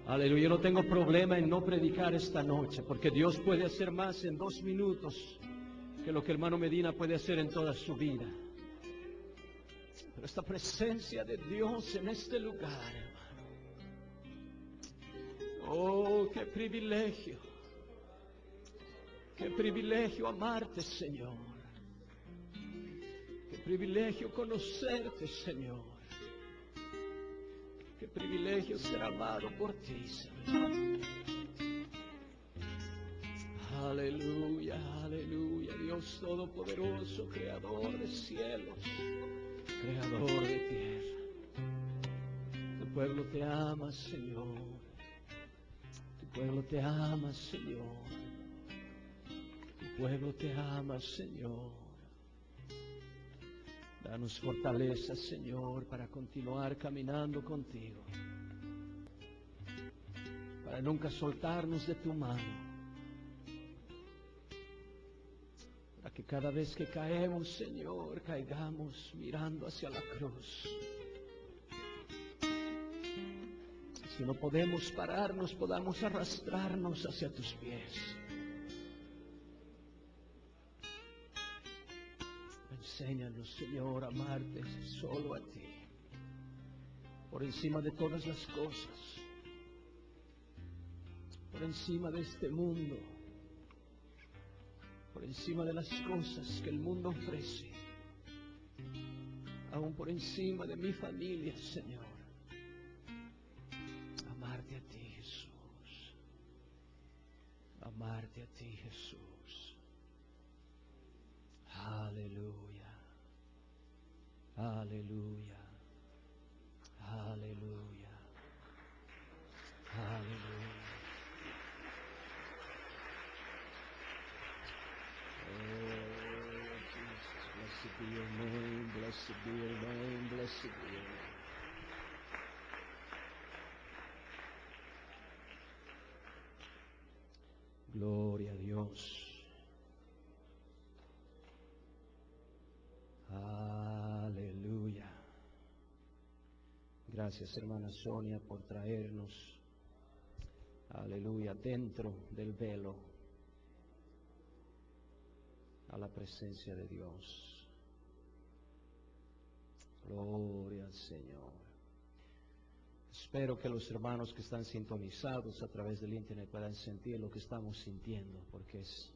Aleluya, yo no tengo problema en no predicar esta noche, porque Dios puede hacer más en 2 minutos que lo que el hermano Medina puede hacer en toda su vida. Pero esta presencia de Dios en este lugar, hermano. Oh, qué privilegio. Qué privilegio amarte, Señor. Qué privilegio conocerte, Señor. Qué privilegio ser amado por ti, Señor. Aleluya, aleluya. Dios Todopoderoso, Creador de cielos, Creador de tierra. Tu pueblo te ama, Señor. Tu pueblo te ama, Señor. Tu pueblo te ama, Señor. Danos fortaleza, Señor, para continuar caminando contigo, para nunca soltarnos de tu mano, para que cada vez que caemos, Señor, caigamos mirando hacia la cruz. Si no podemos pararnos, podamos arrastrarnos hacia tus pies. Enséñanos, Señor, a amarte solo a ti, por encima de todas las cosas, por encima de este mundo, por encima de las cosas que el mundo ofrece, aún por encima de mi familia, Señor. Amarte a ti, Jesús. Amarte a ti, Jesús. Aleluya. Aleluya. Aleluya. Aleluya. Oh, Jesus, blessed be your name, blessed be your name, blessed be your name. Gloria a Dios. Aleluya. Gracias, hermana Sonia, por traernos, aleluya, dentro del velo a la presencia de Dios. Gloria al Señor. Espero que los hermanos que están sintonizados a través del internet puedan sentir lo que estamos sintiendo, porque es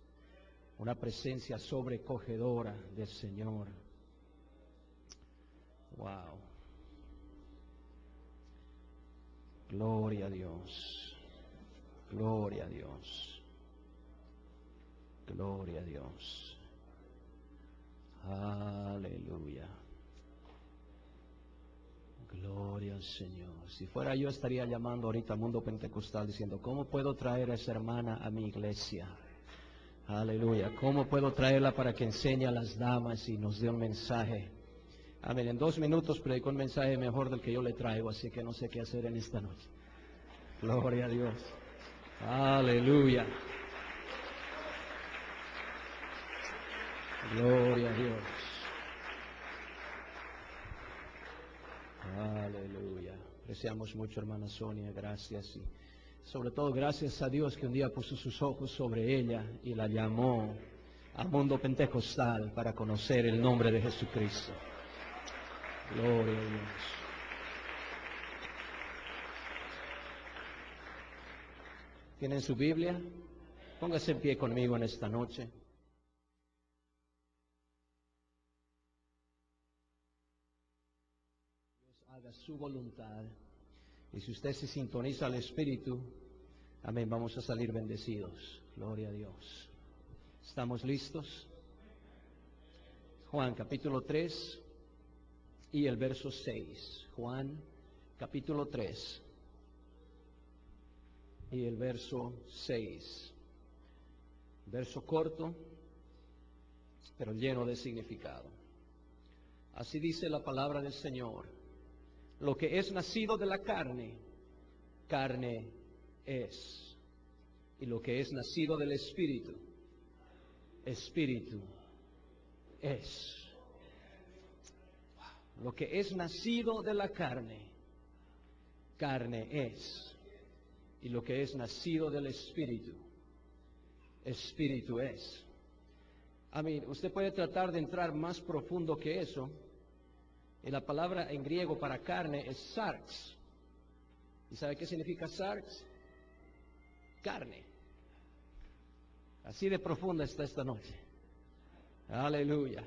una presencia sobrecogedora del Señor. Wow. Gloria a Dios. Gloria a Dios. Gloria a Dios. Aleluya. Gloria al Señor. Si fuera yo, estaría llamando ahorita al mundo pentecostal diciendo, ¿cómo puedo traer a esa hermana a mi iglesia? Aleluya. ¿Cómo puedo traerla para que enseñe a las damas y nos dé un mensaje? Amén. En 2 minutos predicó un mensaje mejor del que yo le traigo, así que no sé qué hacer en esta noche. Gloria a Dios. Aleluya. Gloria a Dios. Aleluya. Apreciamos mucho, hermana Sonia, gracias. Y sobre todo gracias a Dios que un día puso sus ojos sobre ella y la llamó a mundo pentecostal para conocer el nombre de Jesucristo. Gloria a Dios. ¿Tienen su Biblia? Póngase en pie conmigo en esta noche. Dios haga su voluntad. Y si usted se sintoniza al Espíritu, amén, vamos a salir bendecidos. Gloria a Dios. ¿Estamos listos? Juan capítulo 3 y el verso 6. Juan capítulo 3 y el verso 6. Verso corto, pero lleno de significado. Así dice la palabra del Señor. Lo que es nacido de la carne, carne es. Y lo que es nacido del Espíritu, Espíritu es. Lo que es nacido de la carne, carne es. Y lo que es nacido del Espíritu, Espíritu es. Usted puede tratar de entrar más profundo que eso. Y la palabra en griego para carne es sarx. ¿Y sabe qué significa sarx? Carne. Así de profunda está esta noche. Aleluya.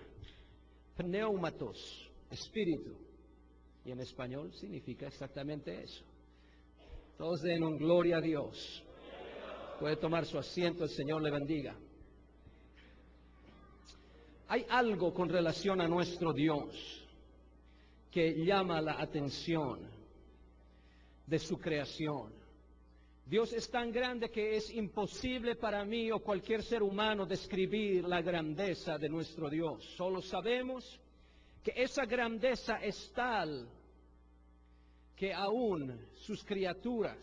Pneumatos, espíritu. Y en español significa exactamente eso. Todos den un gloria a Dios. Puede tomar su asiento, el Señor le bendiga. Hay algo con relación a nuestro Dios que llama la atención de su creación. Dios es tan grande que es imposible para mí o cualquier ser humano describir la grandeza de nuestro Dios. Solo sabemos que esa grandeza es tal que aún sus criaturas,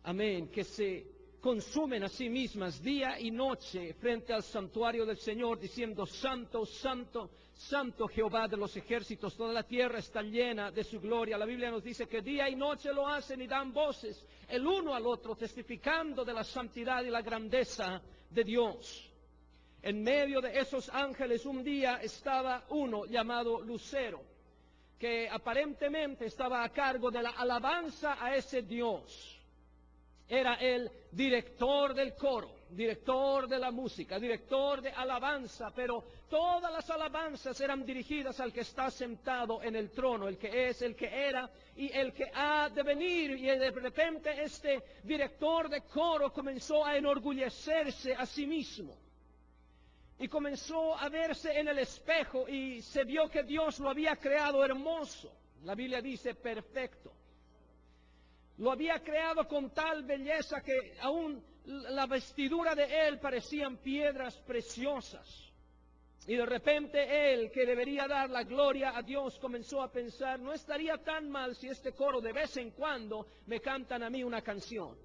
amén, que se consumen a sí mismas día y noche frente al santuario del Señor, diciendo: Santo, Santo, Santo Jehová de los ejércitos, toda la tierra está llena de su gloria. La Biblia nos dice que día y noche lo hacen y dan voces el uno al otro, testificando de la santidad y la grandeza de Dios. En medio de esos ángeles un día estaba uno llamado Lucero, que aparentemente estaba a cargo de la alabanza a ese Dios. Era el director del coro, director de la música, director de alabanza, pero todas las alabanzas eran dirigidas al que está sentado en el trono, el que es, el que era y el que ha de venir. Y de repente este director de coro comenzó a enorgullecerse a sí mismo. Y comenzó a verse en el espejo y se vio que Dios lo había creado hermoso. La Biblia dice perfecto. Lo había creado con tal belleza que aún la vestidura de él parecían piedras preciosas. Y de repente él, que debería dar la gloria a Dios, comenzó a pensar: no estaría tan mal si este coro de vez en cuando me cantan a mí una canción.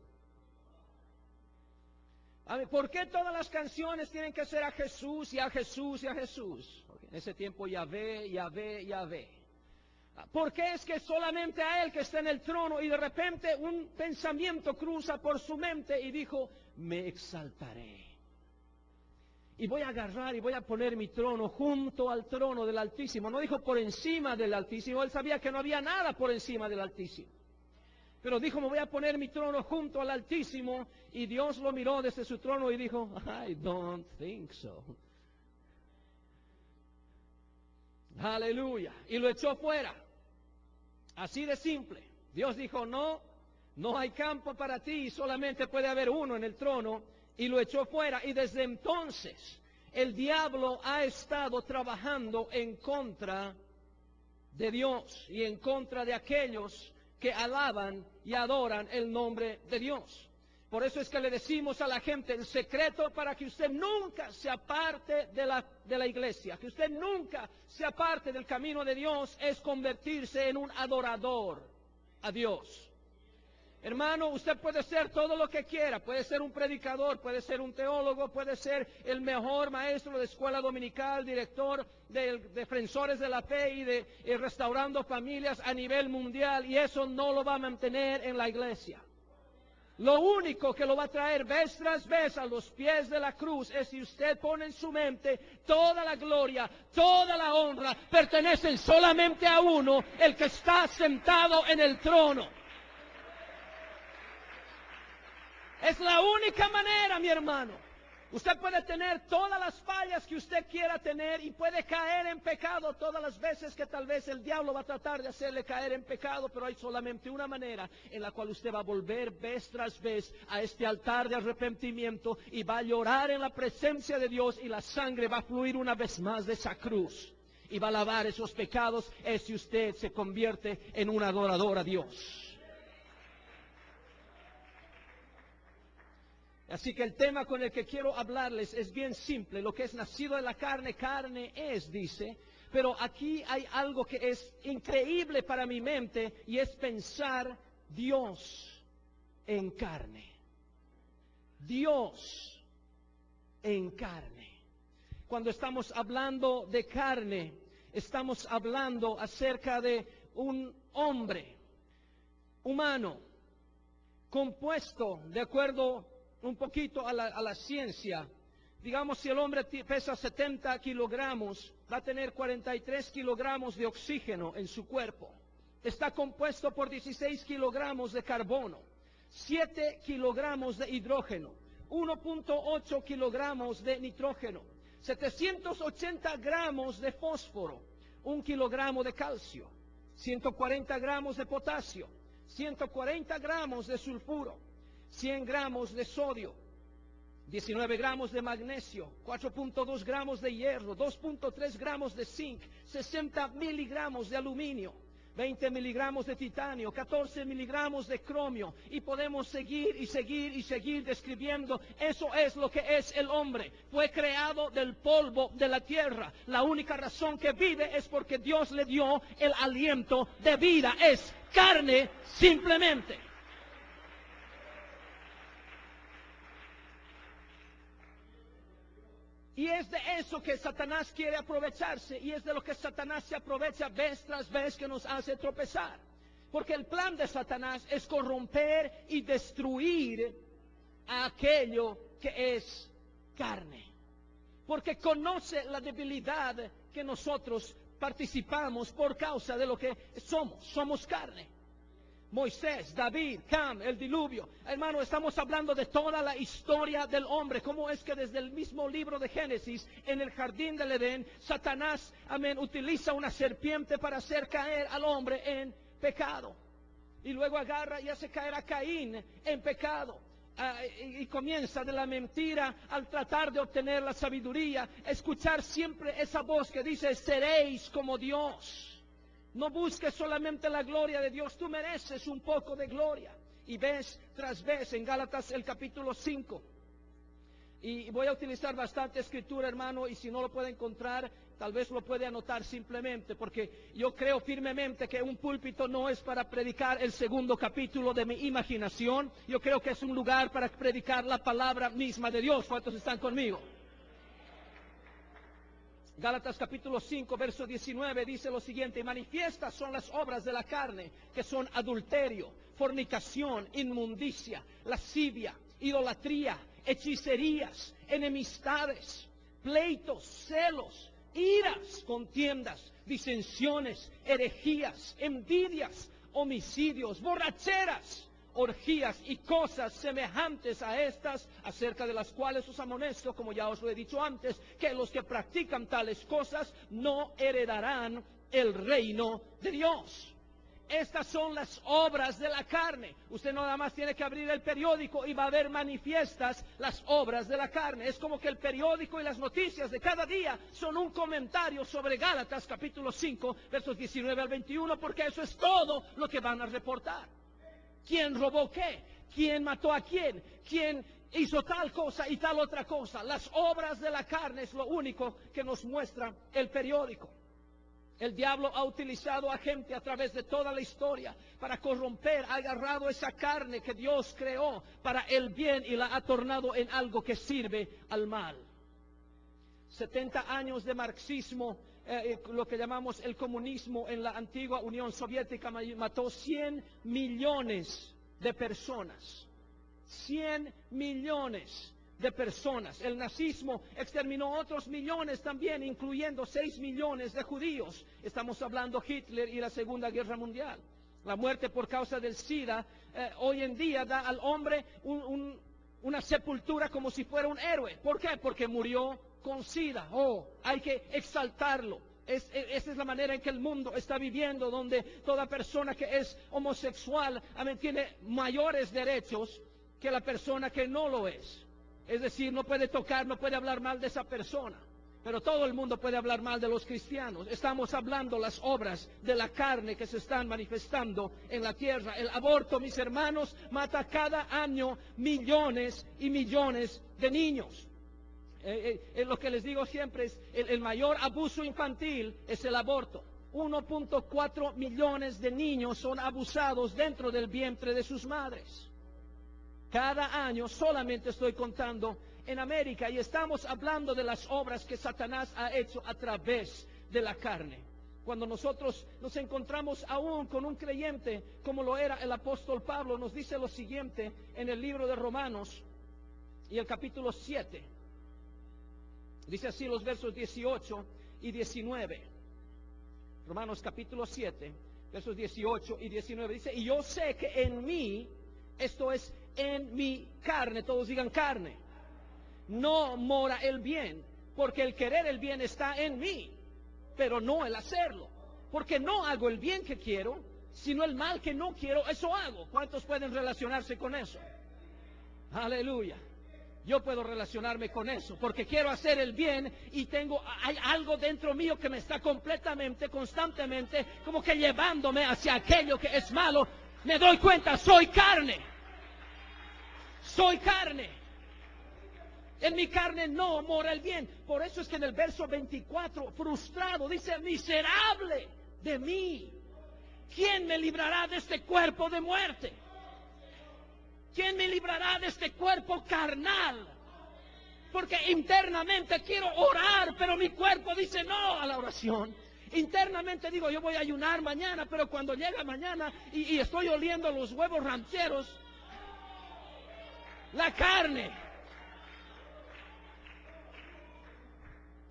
¿Por qué todas las canciones tienen que ser a Jesús y a Jesús y a Jesús? Porque en ese tiempo Yahvé, Yahvé, Yahvé. ¿Por qué es que solamente a Él que está en el trono? Y de repente un pensamiento cruza por su mente y dijo: me exaltaré. Y voy a agarrar y voy a poner mi trono junto al trono del Altísimo. No dijo por encima del Altísimo. Él sabía que no había nada por encima del Altísimo. Pero dijo: me voy a poner mi trono junto al Altísimo. Y Dios lo miró desde su trono y dijo: I don't think so. Aleluya. Y lo echó fuera. Así de simple. Dios dijo: no, no hay campo para ti, solamente puede haber uno en el trono. Y lo echó fuera. Y desde entonces el diablo ha estado trabajando en contra de Dios y en contra de aquellos que alaban y adoran el nombre de Dios. Por eso es que le decimos a la gente: el secreto para que usted nunca se aparte de la iglesia, que usted nunca se aparte del camino de Dios, es convertirse en un adorador a Dios. Hermano, usted puede ser todo lo que quiera, puede ser un predicador, puede ser un teólogo, puede ser el mejor maestro de escuela dominical, director de defensores de la fe y de restaurando familias a nivel mundial, y eso no lo va a mantener en la iglesia. Lo único que lo va a traer vez tras vez a los pies de la cruz es si usted pone en su mente: toda la gloria, toda la honra pertenecen solamente a uno, el que está sentado en el trono. Es la única manera, mi hermano. Usted puede tener todas las fallas que usted quiera tener y puede caer en pecado todas las veces que tal vez el diablo va a tratar de hacerle caer en pecado, pero hay solamente una manera en la cual usted va a volver vez tras vez a este altar de arrepentimiento y va a llorar en la presencia de Dios, y la sangre va a fluir una vez más de esa cruz y va a lavar esos pecados. Es si usted se convierte en un adorador a Dios. Así que el tema con el que quiero hablarles es bien simple. Lo que es nacido de la carne, carne es, dice. Pero aquí hay algo que es increíble para mi mente, y es pensar: Dios en carne. Dios en carne. Cuando estamos hablando de carne, estamos hablando acerca de un hombre humano, compuesto, de acuerdo un poquito a la ciencia. Digamos, si el hombre pesa 70 kilogramos, va a tener 43 kilogramos de oxígeno en su cuerpo. Está compuesto por 16 kilogramos de carbono, 7 kilogramos de hidrógeno, 1.8 kilogramos de nitrógeno, 780 gramos de fósforo, 1 kilogramo de calcio, 140 gramos de potasio, 140 gramos de sulfuro, 100 gramos de sodio, 19 gramos de magnesio, 4.2 gramos de hierro, 2.3 gramos de zinc, 60 miligramos de aluminio, 20 miligramos de titanio, 14 miligramos de cromio, y podemos seguir y seguir y seguir describiendo. Eso es lo que es el hombre. Fue creado del polvo de la tierra. La única razón que vive es porque Dios le dio el aliento de vida. Es carne simplemente. Y es de eso que Satanás quiere aprovecharse, y es de lo que Satanás se aprovecha vez tras vez que nos hace tropezar. Porque el plan de Satanás es corromper y destruir a aquello que es carne. Porque conoce la debilidad que nosotros participamos por causa de lo que somos. Somos carne. Moisés, David, Cam, el diluvio. Hermano, estamos hablando de toda la historia del hombre. Cómo es que desde el mismo libro de Génesis, en el jardín del Edén, Satanás, utiliza una serpiente para hacer caer al hombre en pecado. Y luego agarra y hace caer a Caín en pecado. Y comienza de la mentira al tratar de obtener la sabiduría. Escuchar siempre esa voz que dice: seréis como Dios. No busques solamente la gloria de Dios, tú mereces un poco de gloria. Y vez tras vez en Gálatas el capítulo 5. Y voy a utilizar bastante escritura, hermano, y si no lo puede encontrar, tal vez lo puede anotar simplemente, porque yo creo firmemente que un púlpito no es para predicar el segundo capítulo de mi imaginación. Yo creo que es un lugar para predicar la palabra misma de Dios. ¿Cuántos están conmigo? Gálatas capítulo 5, verso 19 dice lo siguiente: manifiestas son las obras de la carne, que son adulterio, fornicación, inmundicia, lascivia, idolatría, hechicerías, enemistades, pleitos, celos, iras, contiendas, disensiones, herejías, envidias, homicidios, borracheras, orgías y cosas semejantes a estas, acerca de las cuales os amonesto, como ya os lo he dicho antes, que los que practican tales cosas no heredarán el reino de Dios. Estas son las obras de la carne. Usted no nada más tiene que abrir el periódico y va a ver manifiestas las obras de la carne. Es como que el periódico y las noticias de cada día son un comentario sobre Gálatas capítulo 5, versos 19 al 21, porque eso es todo lo que van a reportar. ¿Quién robó qué? ¿Quién mató a quién? ¿Quién hizo tal cosa y tal otra cosa? Las obras de la carne es lo único que nos muestra el periódico. El diablo ha utilizado a gente a través de toda la historia para corromper, ha agarrado esa carne que Dios creó para el bien y la ha tornado en algo que sirve al mal. 70 años de marxismo, lo que llamamos el comunismo en la antigua Unión Soviética, mató 100 millones de personas. 100 millones de personas. El nazismo exterminó otros millones también, incluyendo 6 millones de judíos. Estamos hablando de Hitler y la Segunda Guerra Mundial. La muerte por causa del SIDA hoy en día da al hombre una sepultura como si fuera un héroe. ¿Por qué? Porque murió con SIDA. Hay que exaltarlo. Esa es la manera en que el mundo está viviendo, donde toda persona que es homosexual tiene mayores derechos que la persona que no lo es. Es decir, no puede tocar, no puede hablar mal de esa persona. Pero todo el mundo puede hablar mal de los cristianos. Estamos hablando las obras de la carne que se están manifestando en la tierra. El aborto, mis hermanos, mata cada año millones y millones de niños. Lo que les digo siempre es, el mayor abuso infantil es el aborto. 1.4 millones de niños son abusados dentro del vientre de sus madres. Cada año, solamente estoy contando en América, y estamos hablando de las obras que Satanás ha hecho a través de la carne. Cuando nosotros nos encontramos aún con un creyente como lo era el apóstol Pablo, nos dice lo siguiente en el libro de Romanos y el capítulo 7. Dice así los versos 18 y 19. Romanos capítulo 7, versos 18 y 19. Dice, y yo sé que en mí, esto es en mi carne, todos digan carne, no mora el bien, porque el querer el bien está en mí, pero no el hacerlo, porque no hago el bien que quiero, sino el mal que no quiero, eso hago. ¿Cuántos pueden relacionarse con eso? Aleluya. Yo puedo relacionarme con eso, porque quiero hacer el bien y hay algo dentro mío que me está completamente, constantemente, como que llevándome hacia aquello que es malo. Me doy cuenta, soy carne. Soy carne. En mi carne no mora el bien. Por eso es que en el verso 24, frustrado, dice, miserable de mí. ¿Quién me librará de este cuerpo de muerte? ¿Quién me librará de este cuerpo carnal? Porque internamente quiero orar, pero mi cuerpo dice no a la oración. Internamente digo, yo voy a ayunar mañana, pero cuando llega mañana y estoy oliendo los huevos rancheros, la carne.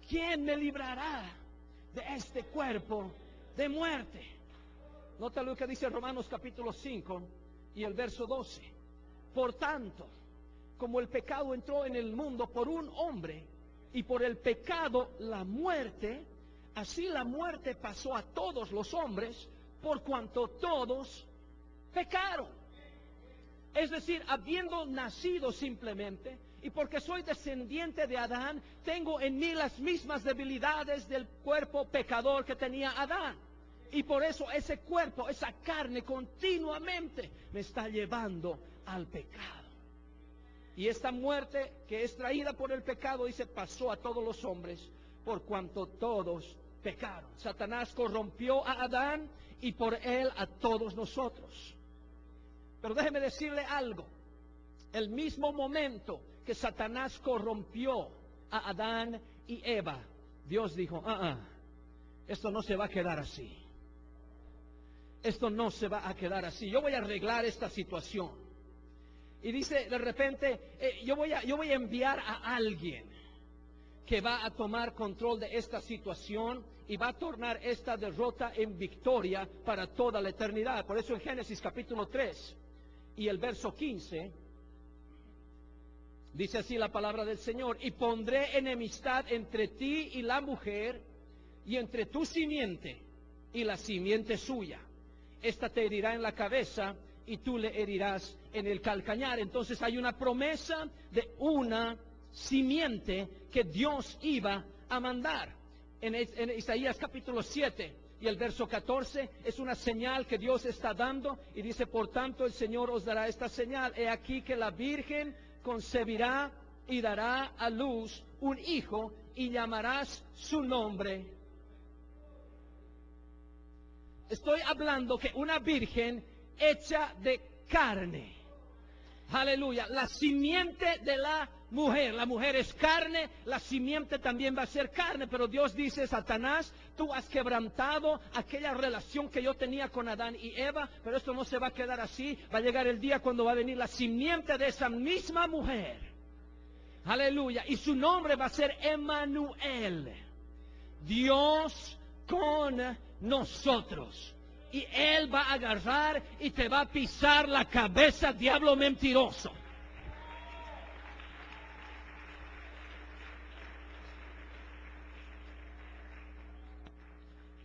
¿Quién me librará de este cuerpo de muerte? Nota lo que dice Romanos capítulo 5 y el verso 12. Por tanto, como el pecado entró en el mundo por un hombre, y por el pecado la muerte, así la muerte pasó a todos los hombres, por cuanto todos pecaron. Es decir, habiendo nacido simplemente, y porque soy descendiente de Adán, tengo en mí las mismas debilidades del cuerpo pecador que tenía Adán. Y por eso ese cuerpo, esa carne continuamente me está llevando al pecado. Y esta muerte que es traída por el pecado, dice, pasó a todos los hombres por cuanto todos pecaron. Satanás corrompió a Adán y por él a todos nosotros. Pero déjeme decirle algo. El mismo momento que Satanás corrompió a Adán y Eva, Dios dijo, esto no se va a quedar así. Esto no se va a quedar así. Yo voy a arreglar esta situación. Y dice de repente, yo voy a enviar a alguien que va a tomar control de esta situación y va a tornar esta derrota en victoria para toda la eternidad. Por eso en Génesis capítulo 3 y el verso 15, dice así la palabra del Señor, y pondré enemistad entre ti y la mujer, y entre tu simiente y la simiente suya. Esta te herirá en la cabeza y tú le herirás en el calcañar. Entonces hay una promesa de una simiente que Dios iba a mandar. En Isaías capítulo 7 y el verso 14 es una señal que Dios está dando y dice, por tanto el Señor os dará esta señal. He aquí que la Virgen concebirá y dará a luz un hijo y llamarás su nombre. Estoy hablando que una virgen hecha de carne. Aleluya. La simiente de la mujer es carne, la simiente también va a ser carne, pero Dios dice, Satanás, tú has quebrantado aquella relación que yo tenía con Adán y Eva, pero esto no se va a quedar así. Va a llegar el día cuando va a venir la simiente de esa misma mujer. Aleluya. Y su nombre va a ser Emmanuel, Dios con nosotros. Y Él va a agarrar y te va a pisar la cabeza, diablo mentiroso.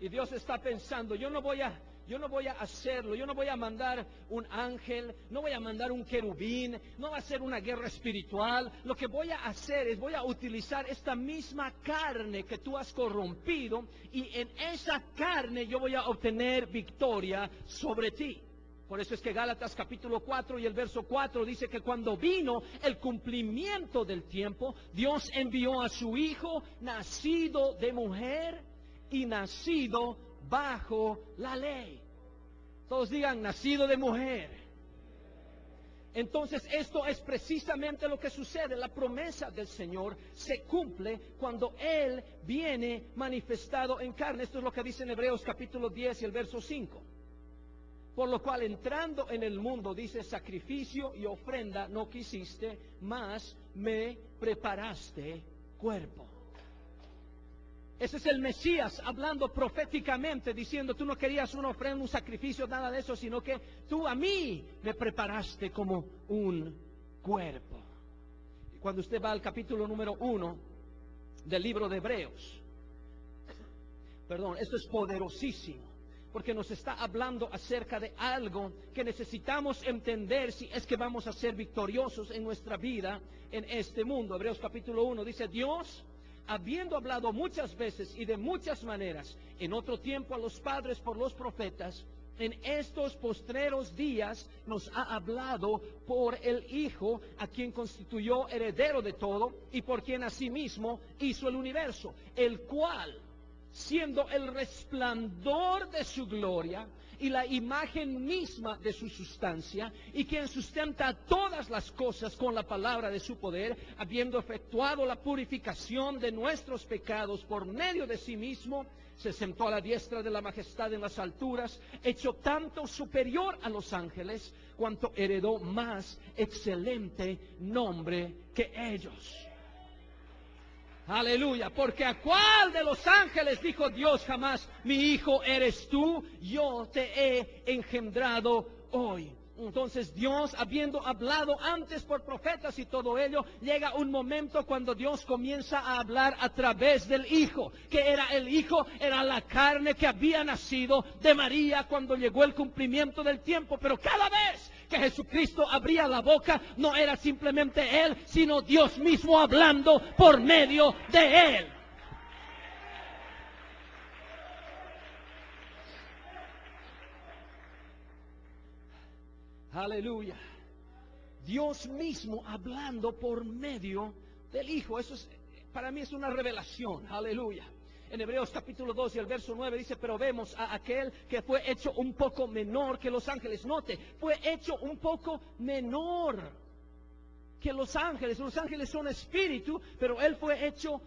Y Dios está pensando, yo no voy a hacerlo, yo no voy a mandar un ángel, no voy a mandar un querubín, no va a ser una guerra espiritual. Lo que voy a hacer es, voy a utilizar esta misma carne que tú has corrompido, y en esa carne yo voy a obtener victoria sobre ti. Por eso es que Gálatas capítulo 4 y el verso 4 dice que cuando vino el cumplimiento del tiempo, Dios envió a su Hijo, nacido de mujer y nacido bajo la ley. Todos digan, nacido de mujer. Entonces esto es precisamente lo que sucede. La promesa del Señor se cumple cuando Él viene manifestado en carne. Esto es lo que dice en Hebreos capítulo 10 y el verso 5. Por lo cual, entrando en el mundo, dice, sacrificio y ofrenda no quisiste, mas me preparaste cuerpo. Ese es el Mesías hablando proféticamente, diciendo, tú no querías una ofrenda, un sacrificio, nada de eso, sino que tú a mí me preparaste como un cuerpo. Y cuando usted va al capítulo número 1 del libro de Hebreos, esto es poderosísimo, porque nos está hablando acerca de algo que necesitamos entender si es que vamos a ser victoriosos en nuestra vida en este mundo. Hebreos capítulo 1 dice, Dios, habiendo hablado muchas veces y de muchas maneras en otro tiempo a los padres por los profetas, en estos postreros días nos ha hablado por el Hijo, a quien constituyó heredero de todo y por quien asimismo hizo el universo, el cual, siendo el resplandor de su gloria y la imagen misma de su sustancia, y quien sustenta todas las cosas con la palabra de su poder, habiendo efectuado la purificación de nuestros pecados por medio de sí mismo, se sentó a la diestra de la majestad en las alturas, hecho tanto superior a los ángeles, cuanto heredó más excelente nombre que ellos. Aleluya, porque a cuál de los ángeles dijo Dios jamás, mi hijo eres tú, yo te he engendrado hoy. Entonces Dios, habiendo hablado antes por profetas y todo ello, llega un momento cuando Dios comienza a hablar a través del Hijo. ¿Qué era el Hijo? Era la carne que había nacido de María cuando llegó el cumplimiento del tiempo. Pero cada vez que Jesucristo abría la boca, no era simplemente Él, sino Dios mismo hablando por medio de Él. Aleluya. Dios mismo hablando por medio del Hijo. Eso es, para mí es una revelación. Aleluya. En Hebreos capítulo 2 y el verso 9 dice, pero vemos a aquel que fue hecho un poco menor que los ángeles. Note, fue hecho un poco menor que los ángeles. Los ángeles son espíritu, pero Él fue hecho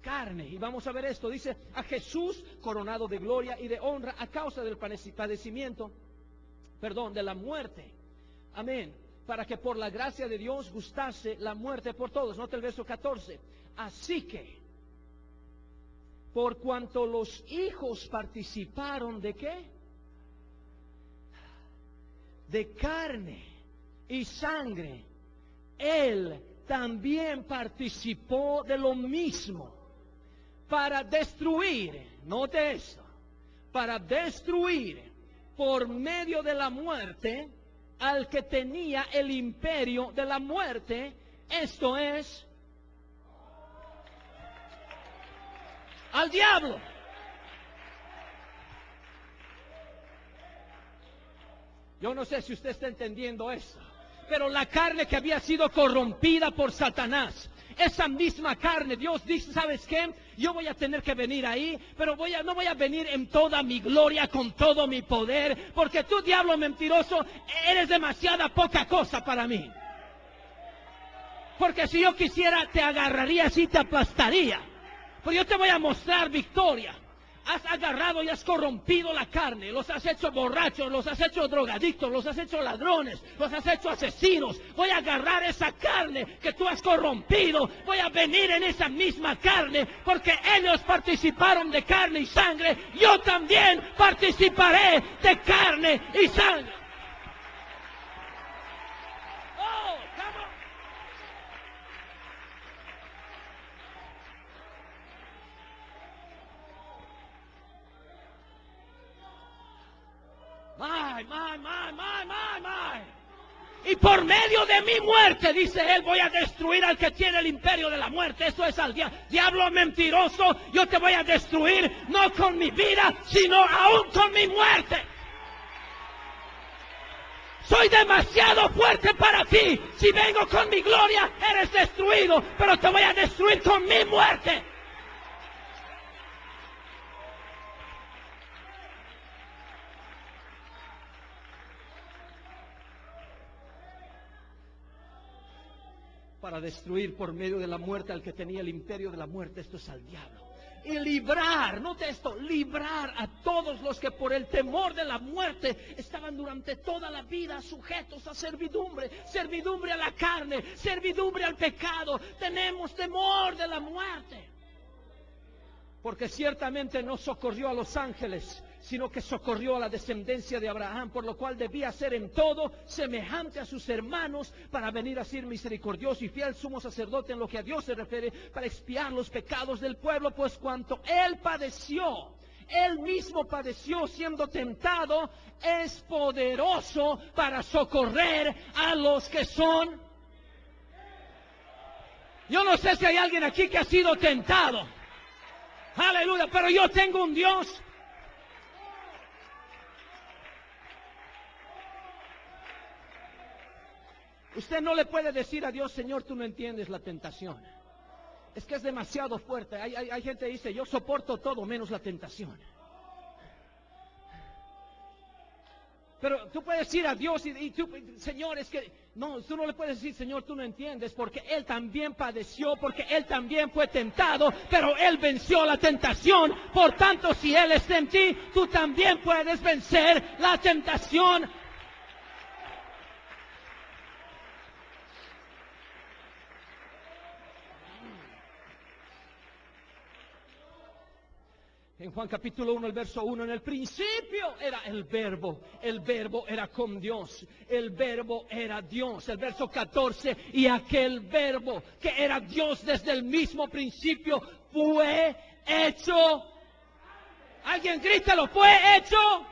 carne. Y vamos a ver esto. Dice, a Jesús coronado de gloria y de honra a causa del padecimiento, de la muerte. Amén. Para que por la gracia de Dios gustase la muerte por todos. Nota el verso 14. Así que, por cuanto los hijos participaron de ¿qué? De carne y sangre, Él también participó de lo mismo, para destruir, note esto, para destruir por medio de la muerte al que tenía el imperio de la muerte, esto es, al diablo. Yo no sé si usted está entendiendo eso, pero la carne que había sido corrompida por Satanás, esa misma carne, Dios dice, ¿sabes qué? Yo voy a tener que venir ahí, pero no voy a venir en toda mi gloria, con todo mi poder, porque tú, diablo mentiroso, eres demasiada poca cosa para mí. Porque si yo quisiera, te agarraría así, te aplastaría. Pero yo te voy a mostrar victoria. Has agarrado y has corrompido la carne, los has hecho borrachos, los has hecho drogadictos, los has hecho ladrones, los has hecho asesinos. Voy a agarrar esa carne que tú has corrompido, voy a venir en esa misma carne, porque ellos participaron de carne y sangre, yo también participaré de carne y sangre. Oh, come on. Y por medio de mi muerte, dice Él, voy a destruir al que tiene el imperio de la muerte. Eso es al diablo mentiroso. Yo te voy a destruir, no con mi vida, sino aún con mi muerte. Soy demasiado fuerte para ti. Si vengo con mi gloria, eres destruido, pero te voy a destruir con mi muerte. para destruir por medio de la muerte al que tenía el imperio de la muerte, esto es al diablo. Y librar, note esto, librar a todos los que por el temor de la muerte estaban durante toda la vida sujetos a servidumbre, servidumbre a la carne, servidumbre al pecado. Tenemos temor de la muerte. Porque ciertamente no socorrió a los ángeles, sino que socorrió a la descendencia de Abraham, por lo cual debía ser en todo semejante a sus hermanos, para venir a ser misericordioso y fiel sumo sacerdote en lo que a Dios se refiere, para expiar los pecados del pueblo, pues cuanto él padeció, él mismo padeció siendo tentado, es poderoso para socorrer a los que son. Yo no sé si hay alguien aquí que ha sido tentado. Aleluya, pero yo tengo un Dios. Usted no le puede decir a Dios: Señor, tú no entiendes la tentación. Es que es demasiado fuerte. Hay gente que dice: yo soporto todo menos la tentación. Pero tú puedes decir a Dios y tú, Señor, es que no, tú no le puedes decir: Señor, tú no entiendes, porque Él también padeció, porque Él también fue tentado, pero Él venció la tentación. Por tanto, si Él está en ti, tú también puedes vencer la tentación. En Juan capítulo 1, el verso 1, en el principio era el verbo era con Dios, el verbo era Dios. El verso 14, y aquel verbo que era Dios desde el mismo principio fue hecho. Alguien grítalo: fue hecho.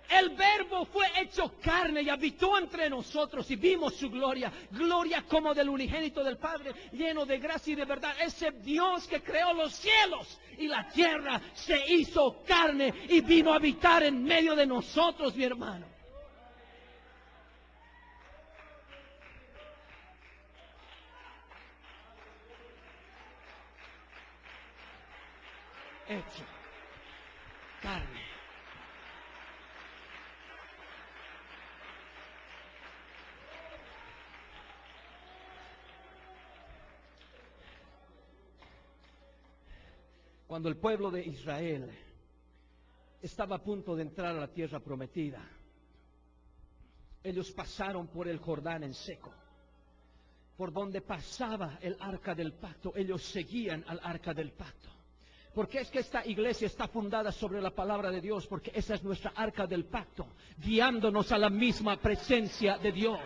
El verbo fue hecho carne y habitó entre nosotros y vimos su gloria, gloria como del unigénito del Padre, lleno de gracia y de verdad. Ese Dios que creó los cielos y la tierra se hizo carne y vino a habitar en medio de nosotros, mi hermano. Hecho carne. Cuando el pueblo de Israel estaba a punto de entrar a la tierra prometida, ellos pasaron por el Jordán en seco. Por donde pasaba el arca del pacto, ellos seguían al arca del pacto. Porque es que esta iglesia está fundada sobre la palabra de Dios, porque esa es nuestra arca del pacto, guiándonos a la misma presencia de Dios.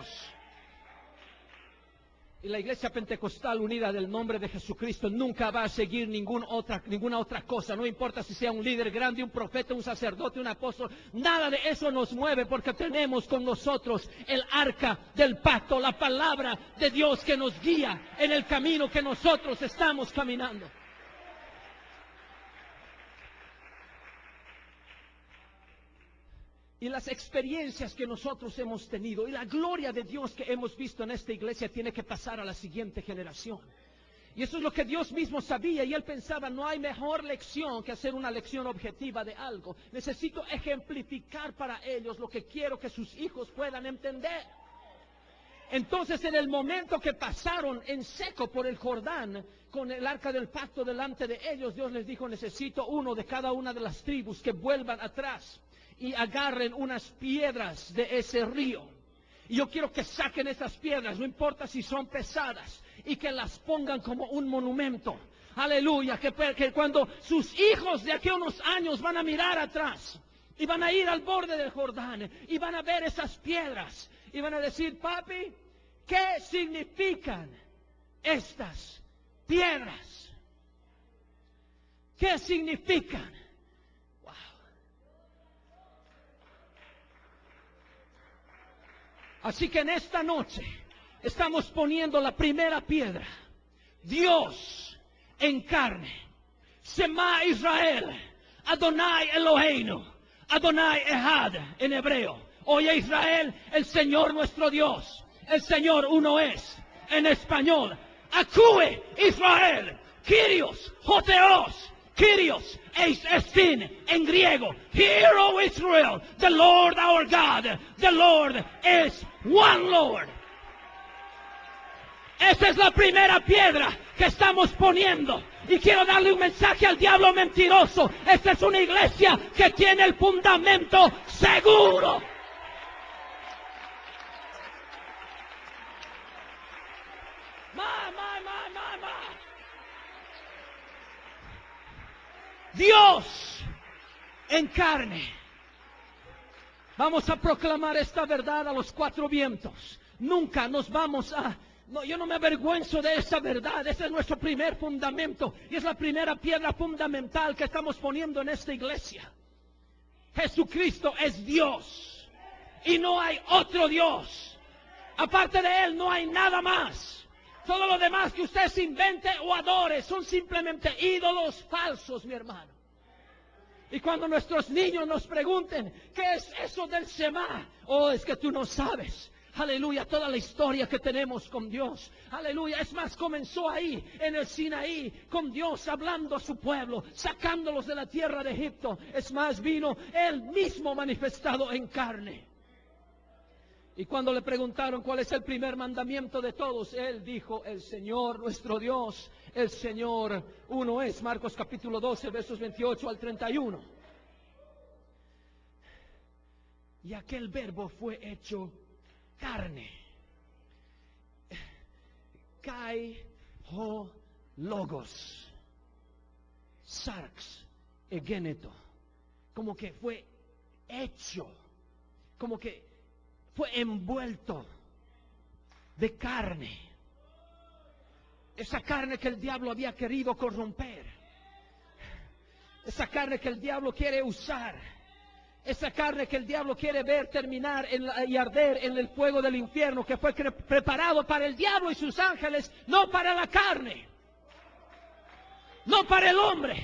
Y la iglesia pentecostal unida del nombre de Jesucristo nunca va a seguir ninguna otra cosa. No importa si sea un líder grande, un profeta, un sacerdote, un apóstol. Nada de eso nos mueve, porque tenemos con nosotros el arca del pacto, la palabra de Dios que nos guía en el camino que nosotros estamos caminando. Y las experiencias que nosotros hemos tenido y la gloria de Dios que hemos visto en esta iglesia tiene que pasar a la siguiente generación. Y eso es lo que Dios mismo sabía, y Él pensaba: no hay mejor lección que hacer una lección objetiva de algo. Necesito ejemplificar para ellos lo que quiero que sus hijos puedan entender. Entonces, en el momento que pasaron en seco por el Jordán, con el arca del pacto delante de ellos, Dios les dijo: necesito uno de cada una de las tribus que vuelvan atrás y agarren unas piedras de ese río. Y yo quiero que saquen esas piedras, no importa si son pesadas, y que las pongan como un monumento. Aleluya, que cuando sus hijos de aquí a unos años van a mirar atrás y van a ir al borde del Jordán y van a ver esas piedras y van a decir: papi, ¿qué significan estas piedras? ¿Qué significan? Así que en esta noche estamos poniendo la primera piedra. Dios en carne. Shema Israel. Adonai Eloheinu. Adonai Ehad en hebreo. Oye Israel, el Señor nuestro Dios. El Señor uno es. En español. Acue Israel. Kyrios Joteos. Kyrios es fin en griego. Hear, O Israel, the Lord our God, the Lord is one Lord. Esa es la primera piedra que estamos poniendo. Y quiero darle un mensaje al diablo mentiroso. Esta es una iglesia que tiene el fundamento seguro. Dios en carne. Vamos a proclamar esta verdad a los cuatro vientos. Nunca nos vamos a... No, yo no me avergüenzo de esa verdad. Ese es nuestro primer fundamento. Y es la primera piedra fundamental que estamos poniendo en esta iglesia. Jesucristo es Dios. Y no hay otro Dios. Aparte de Él no hay nada más. Todo lo demás que usted se invente o adore son simplemente ídolos falsos, mi hermano. Y cuando nuestros niños nos pregunten, ¿qué es eso del Shema? Oh, es que tú no sabes. Aleluya, toda la historia que tenemos con Dios. Aleluya, es más, comenzó ahí, en el Sinaí, con Dios hablando a su pueblo, sacándolos de la tierra de Egipto. Es más, vino Él mismo manifestado en carne. Y cuando le preguntaron cuál es el primer mandamiento de todos, Él dijo, el Señor nuestro Dios, el Señor uno es. Marcos capítulo 12, versos 28 al 31. Y aquel verbo fue hecho carne. Kai ho logos. Sarx egeneto. Como que fue hecho. Como que fue envuelto de carne. Esa carne que el diablo había querido corromper. Esa carne que el diablo quiere usar. Esa carne que el diablo quiere ver terminar y arder en el fuego del infierno, que fue preparado para el diablo y sus ángeles, no para la carne, no para el hombre,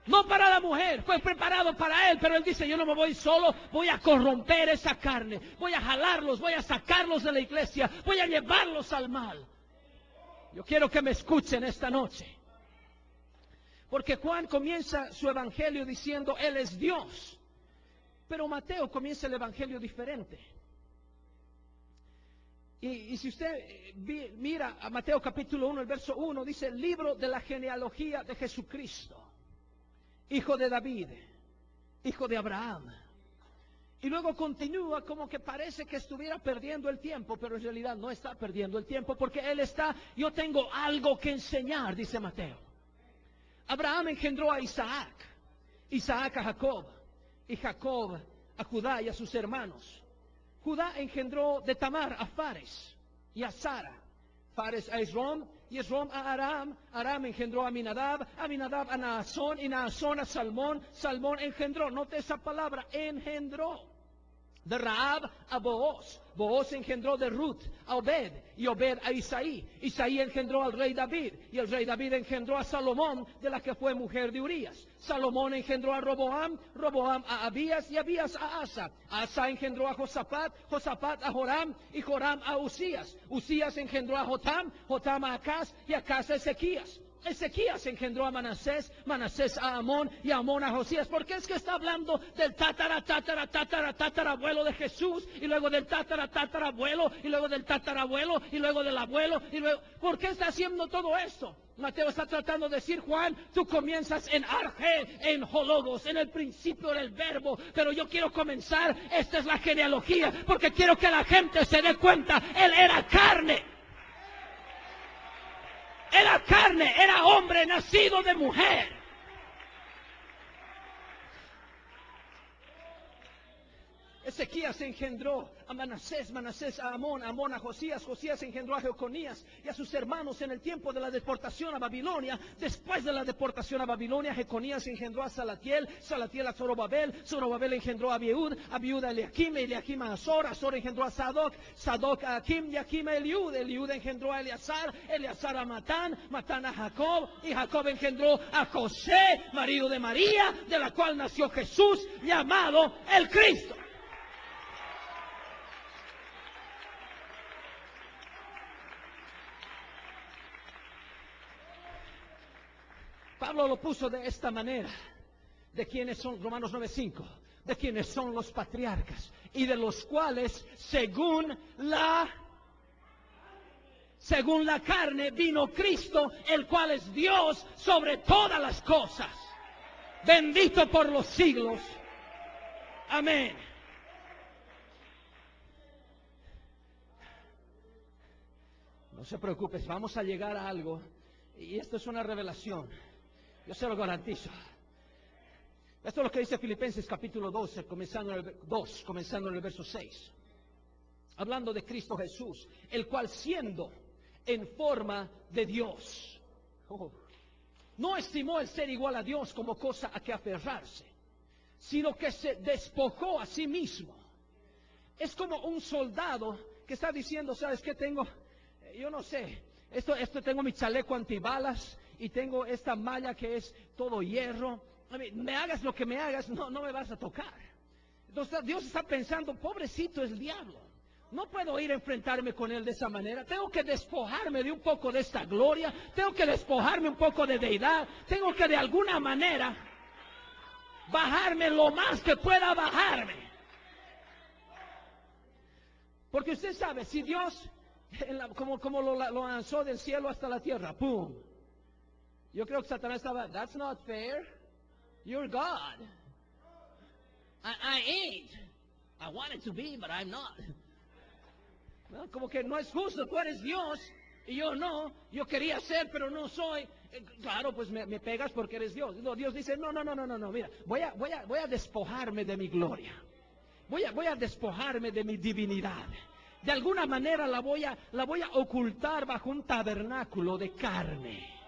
no para la mujer. Fue preparado para él, pero él dice, yo no me voy solo, voy a corromper esa carne, voy a jalarlos, voy a sacarlos de la iglesia, voy a llevarlos al mal. Yo quiero que me escuchen esta noche, porque Juan comienza su evangelio diciendo, Él es Dios. Pero Mateo comienza el evangelio diferente. Y si usted mira a Mateo capítulo 1, el verso 1, dice, el libro de la genealogía de Jesucristo, hijo de David, hijo de Abraham. Y luego continúa como que parece que estuviera perdiendo el tiempo, pero en realidad no está perdiendo el tiempo, porque él está, yo tengo algo que enseñar, dice Mateo. Abraham engendró a Isaac, Isaac a Jacob, y Jacob a Judá y a sus hermanos. Judá engendró de Tamar a Fares y a Sara. Fares a Esrom y Esrom a Aram. Aram engendró a Aminadab, Aminadab a Naasón y Naasón a Salmón. Salmón engendró, note esa palabra, engendró. De Raab a Booz. Booz engendró de Ruth a Obed y Obed a Isaí. Isaí engendró al rey David y el rey David engendró a Salomón, de la que fue mujer de Urías. Salomón engendró a Roboam, Roboam a Abías y Abías a Asa. Asa engendró a Josafat, Josafat a Joram y Joram a Usías. Usías engendró a Jotam, Jotam a Acaz y Acaz a Ezequías. Ezequías engendró a Manasés, Manasés a Amón y Amón a Josías. ¿Por qué es que está hablando del tatarabuelo de Jesús? Y luego del tatarabuelo, y luego del tatarabuelo, y luego del abuelo, y luego... ¿Por qué está haciendo todo esto? Mateo está tratando de decir, Juan, tú comienzas en arge, en hologos, en el principio del verbo, pero yo quiero comenzar, esta es la genealogía, porque quiero que la gente se dé cuenta, él era carne. Era carne, era hombre nacido de mujer. Ezequías engendró a Manasés, Manasés a Amón, Amón a Josías, Josías engendró a Jeconías y a sus hermanos en el tiempo de la deportación a Babilonia. Después de la deportación a Babilonia, Jeconías engendró a Salatiel, Salatiel a Zorobabel, Zorobabel engendró a Abiud, Abiud a Eliakim, Eliakim a Azor, Azor engendró a Sadoc, Sadoc a Akim y Akim a Eliud, Eliud engendró a Eleazar, Eleazar a Matán, Matán a Jacob y Jacob engendró a José, marido de María, de la cual nació Jesús, llamado el Cristo. Pablo lo puso de esta manera. De quienes son, Romanos 9:5, de quienes son los patriarcas, y de los cuales según la carne vino Cristo, el cual es Dios sobre todas las cosas, bendito por los siglos. Amén. No se preocupe, vamos a llegar a algo, y esto es una revelación, yo se lo garantizo. Esto es lo que dice Filipenses capítulo 12, comenzando en el verso 6. Hablando de Cristo Jesús, el cual siendo en forma de Dios, no estimó el ser igual a Dios como cosa a que aferrarse, sino que se despojó a sí mismo. Es como un soldado que está diciendo, ¿sabes qué tengo? Yo no sé, esto tengo mi chaleco antibalas y tengo esta malla que es todo hierro. Me hagas lo que me hagas, no me vas a tocar. Entonces Dios está pensando, pobrecito es el diablo. No puedo ir a enfrentarme con él de esa manera. Tengo que despojarme de un poco de esta gloria. Tengo que despojarme un poco de deidad. Tengo que de alguna manera bajarme lo más que pueda bajarme. Porque usted sabe, si Dios, como lo lanzó del cielo hasta la tierra, ¡pum! Yo creo que Satanás estaba, that's not fair. You're God. I ain't. I wanted to be, but I'm not. ¿No? Como que no es justo, tú eres Dios y yo no. Yo quería ser, pero no soy. Claro, pues me pegas porque eres Dios. No, Dios dice, no, mira, voy a despojarme de mi gloria. Voy a despojarme de mi divinidad. De alguna manera la voy a ocultar bajo un tabernáculo de carne.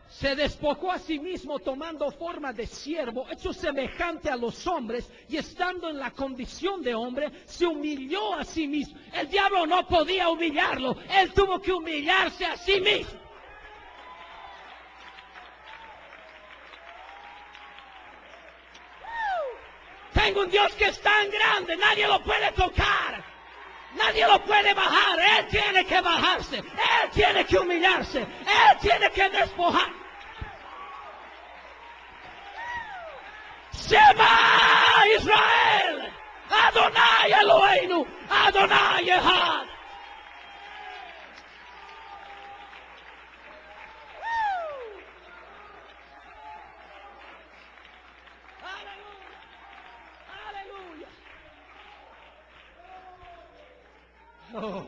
Se despojó a sí mismo tomando forma de siervo, hecho semejante a los hombres, y estando en la condición de hombre, se humilló a sí mismo. El diablo no podía humillarlo, él tuvo que humillarse a sí mismo. Tengo un Dios que es tan grande, nadie lo puede tocar. Nadie lo puede bajar, él tiene que bajarse, él tiene que humillarse, él tiene que despojar. Shema Israel, Adonai Eloheinu, Adonai Echad. Aleluya. Oh.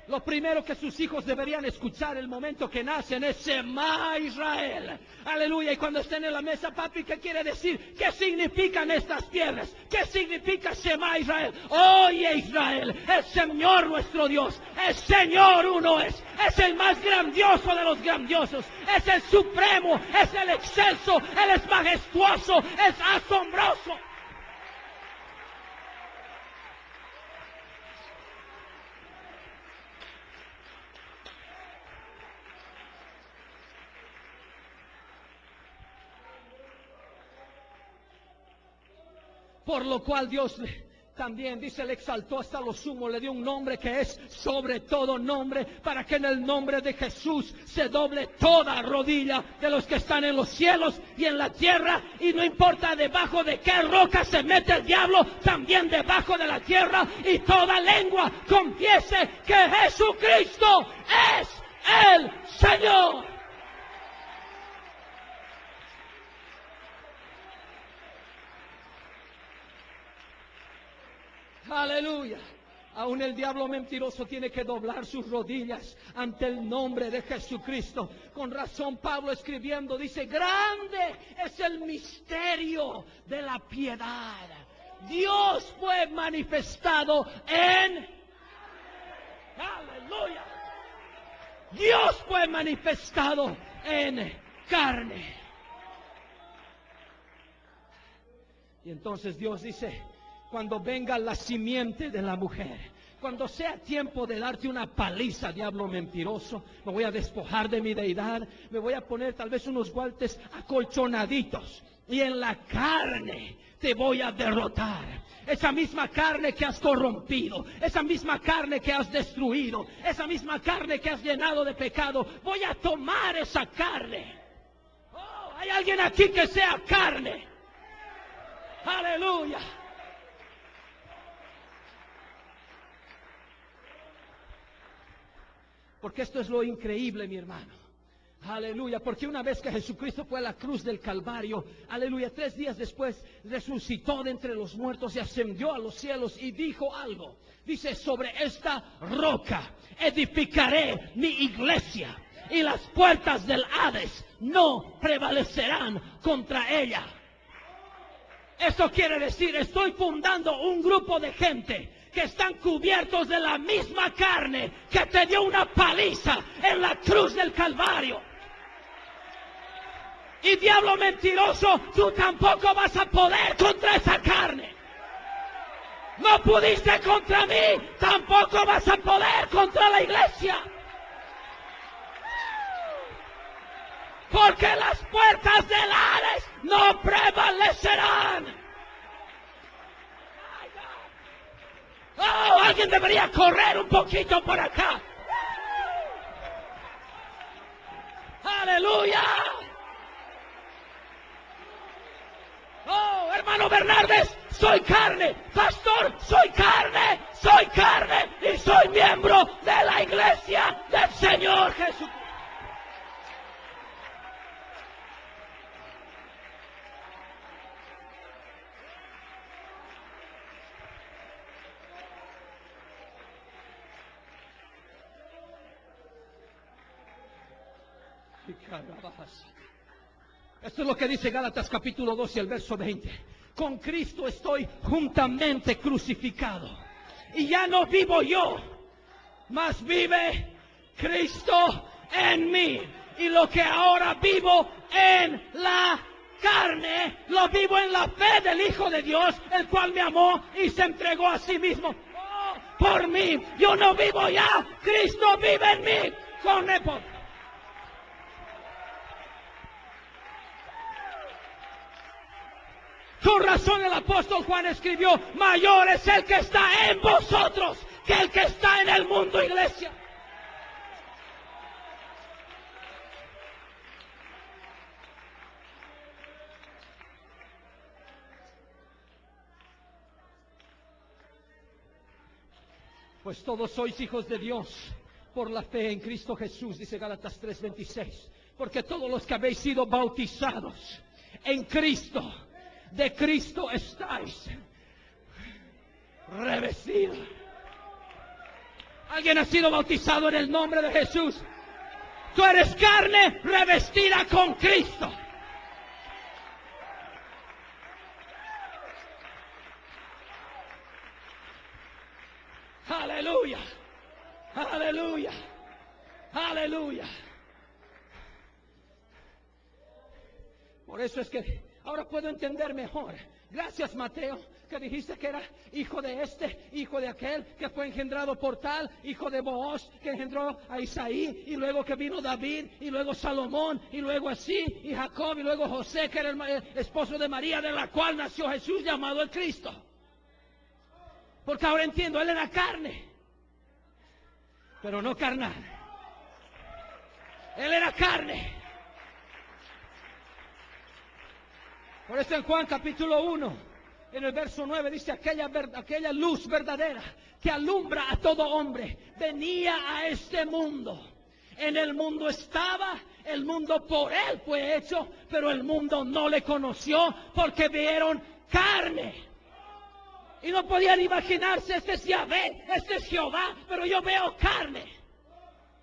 Lo primero que sus hijos deberían escuchar el momento que nacen es Shema Israel. Aleluya. Y cuando estén en la mesa, papi, ¿qué quiere decir? ¿Qué significan estas piedras? ¿Qué significa Shema Israel? Oye Israel, el Señor nuestro Dios, el Señor uno es el más grandioso de los grandiosos, es el supremo, es el excelso, Él es majestuoso, es asombroso. Por lo cual Dios también, dice, le exaltó hasta lo sumo, le dio un nombre que es sobre todo nombre, para que en el nombre de Jesús se doble toda rodilla de los que están en los cielos y en la tierra, y no importa debajo de qué roca se mete el diablo, también debajo de la tierra, y toda lengua confiese que Jesucristo es el Señor. Aleluya. Aún el diablo mentiroso tiene que doblar sus rodillas ante el nombre de Jesucristo. Con razón Pablo escribiendo dice, grande es el misterio de la piedad. Dios fue manifestado en... Aleluya. Dios fue manifestado en carne. Y entonces Dios dice, cuando venga la simiente de la mujer, cuando sea tiempo de darte una paliza, diablo mentiroso, me voy a despojar de mi deidad, me voy a poner tal vez unos guantes acolchonaditos, y en la carne te voy a derrotar. Esa misma carne que has corrompido, esa misma carne que has destruido, esa misma carne que has llenado de pecado, voy a tomar esa carne. Oh, hay alguien aquí que sea carne. Aleluya. Porque esto es lo increíble, mi hermano. Aleluya, porque una vez que Jesucristo fue a la cruz del Calvario, aleluya, 3 días después resucitó de entre los muertos y ascendió a los cielos y dijo algo. Dice, sobre esta roca edificaré mi iglesia y las puertas del Hades no prevalecerán contra ella. Esto quiere decir, estoy fundando un grupo de gente que están cubiertos de la misma carne que te dio una paliza en la cruz del Calvario. Y diablo mentiroso, tú tampoco vas a poder contra esa carne. No pudiste contra mí, tampoco vas a poder contra la iglesia. Porque las puertas del Hades no prevalecerán. Oh, alguien debería correr un poquito por acá. Aleluya. Oh, hermano Bernardes, soy carne. Pastor, soy carne y soy miembro de la iglesia del Señor Jesús. Esto es lo que dice Gálatas capítulo 2 y el verso 20. Con Cristo estoy juntamente crucificado. Y ya no vivo yo, mas vive Cristo en mí. Y lo que ahora vivo en la carne, lo vivo en la fe del Hijo de Dios, el cual me amó y se entregó a sí mismo. Oh, por mí, yo no vivo ya, Cristo vive en mí. Con razón el apóstol Juan escribió, mayor es el que está en vosotros que el que está en el mundo, iglesia. Pues todos sois hijos de Dios por la fe en Cristo Jesús, dice Gálatas 3:26. Porque todos los que habéis sido bautizados en Cristo, de Cristo estáis revestidos. ¿Alguien ha sido bautizado en el nombre de Jesús? Tú eres carne revestida con Cristo. Aleluya, aleluya, aleluya. Por eso es que ahora puedo entender mejor. Gracias, Mateo, que dijiste que era hijo de este, hijo de aquel, que fue engendrado por tal, hijo de Booz, que engendró a Isaí, y luego que vino David, y luego Salomón, y luego así, y Jacob, y luego José, que era el esposo de María, de la cual nació Jesús, llamado el Cristo. Porque ahora entiendo, él era carne, pero no carnal. Él era carne. Por eso en Juan capítulo 1, en el verso 9, dice, aquella luz verdadera que alumbra a todo hombre, venía a este mundo. En el mundo estaba, el mundo por él fue hecho, pero el mundo no le conoció porque vieron carne. Y no podían imaginarse, este es Yahvé, este es Jehová, pero yo veo carne.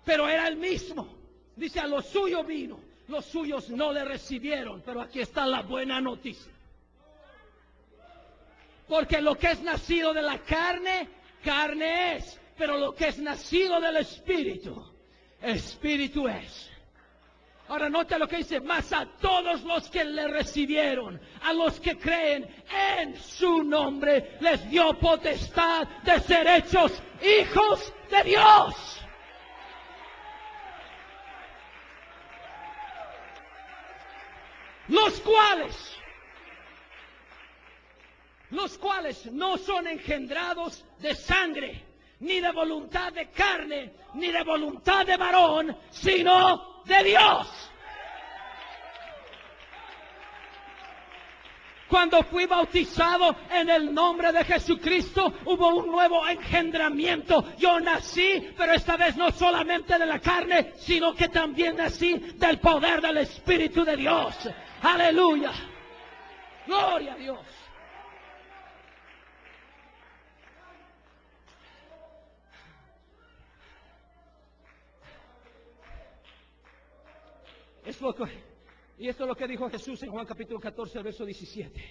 Pero era el mismo. Dice, a lo suyo vino, los suyos no le recibieron. Pero aquí está la buena noticia. Porque lo que es nacido de la carne, carne es. Pero lo que es nacido del Espíritu, Espíritu es. Ahora nota lo que dice, más a todos los que le recibieron, a los que creen en su nombre, les dio potestad de ser hechos hijos de Dios. Los cuales los cuales no son engendrados de sangre, ni de voluntad de carne, ni de voluntad de varón, sino de Dios. Cuando fui bautizado en el nombre de Jesucristo, hubo un nuevo engendramiento. Yo nací, pero esta vez no solamente de la carne, sino que también nací del poder del Espíritu de Dios. Aleluya. Gloria a Dios. Y esto es lo que dijo Jesús en Juan capítulo 14, verso 17.